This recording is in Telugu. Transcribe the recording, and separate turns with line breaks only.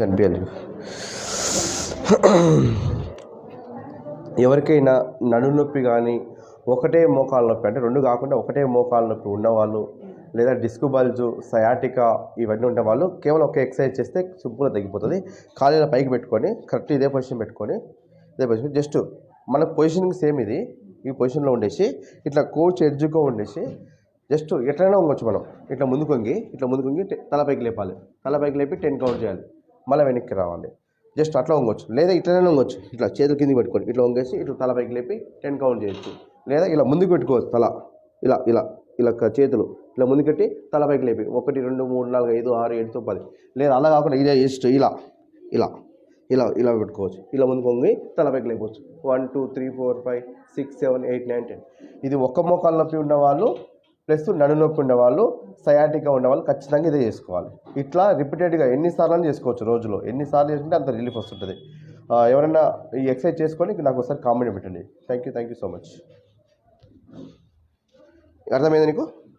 కనిపించాలి. ఎవరికైనా నడుము నొప్పి కానీ ఒకటే మోకాలు నొప్పి అంటే రెండు కాకుండా ఒకటే మోకాలు నొప్పి ఉన్నవాళ్ళు లేదా డిస్క్ బల్జు సయాటికా ఇవన్నీ ఉండే వాళ్ళు కేవలం ఒక ఎక్సర్సైజ్ చేస్తే సింపుల్గా తగ్గిపోతుంది. కాళ్ళ పైకి పెట్టుకొని కరెక్ట్ ఇదే పొజిషన్ పెట్టుకొని జస్ట్ మన పొజిషనింగ్ సేమ్ ఇది ఈ పొజిషన్లో ఉండేసి ఇట్లా కోచ్ ఎడ్జ్గా ఉండేసి జస్ట్ ఎట్లయినా ఉండొచ్చు. మనం ఇట్లా ముందుకు వంగి తలపైకి లేపాలి. తలపైకి లేపి 10 కౌంట్ చేయాలి. మళ్ళీ వెనక్కి రావాలి. జస్ట్ అట్లా వంగొచ్చు లేదా ఇట్లనే వంగొచ్చు. ఇట్లా చేతులు కిందికి పెట్టుకొని ఇట్లా వంగేసి ఇట్లా తలపైకి లేపి 10 కౌంట్ చేయొచ్చు. లేదా ఇలా ముందుకు పెట్టుకోవచ్చు. తల ఇలా ఇలా ఇలా చేతులు ఇలా ముందుకు పెట్టి తలపైకి లేపి 1 2 3 4 5 6 7 9 10. లేదా అలా కాకుండా ఇదే జస్ట్ ఇలా ఇలా ఇలా ఇలా పెట్టుకోవచ్చు. ఇలా ముందుకు వంగి తలపైకి లేపవచ్చు. 1 2 3 4 5 6 7 8 9 10. ఇది ఒక్క మోకాలు నొప్పి ఉన్నవాళ్ళు ప్లస్ నడు నొప్పి ఉండేవాళ్ళు సయాటికా ఉండేవాళ్ళు ఖచ్చితంగా ఇదే చేసుకోవాలి. ఇట్లా రిపీటెడ్గా ఎన్నిసార్లు చేసుకోవచ్చు. రోజులో ఎన్నిసార్లు చేసుకుంటే అంత రిలీఫ్ వస్తుంటుంది. ఎవరైనా ఈ ఎక్సర్సైజ్ చేసుకొని నాకు ఒకసారి కామెంట్ పెట్టండి. Thank you so much. అర్థమైంది నీకు?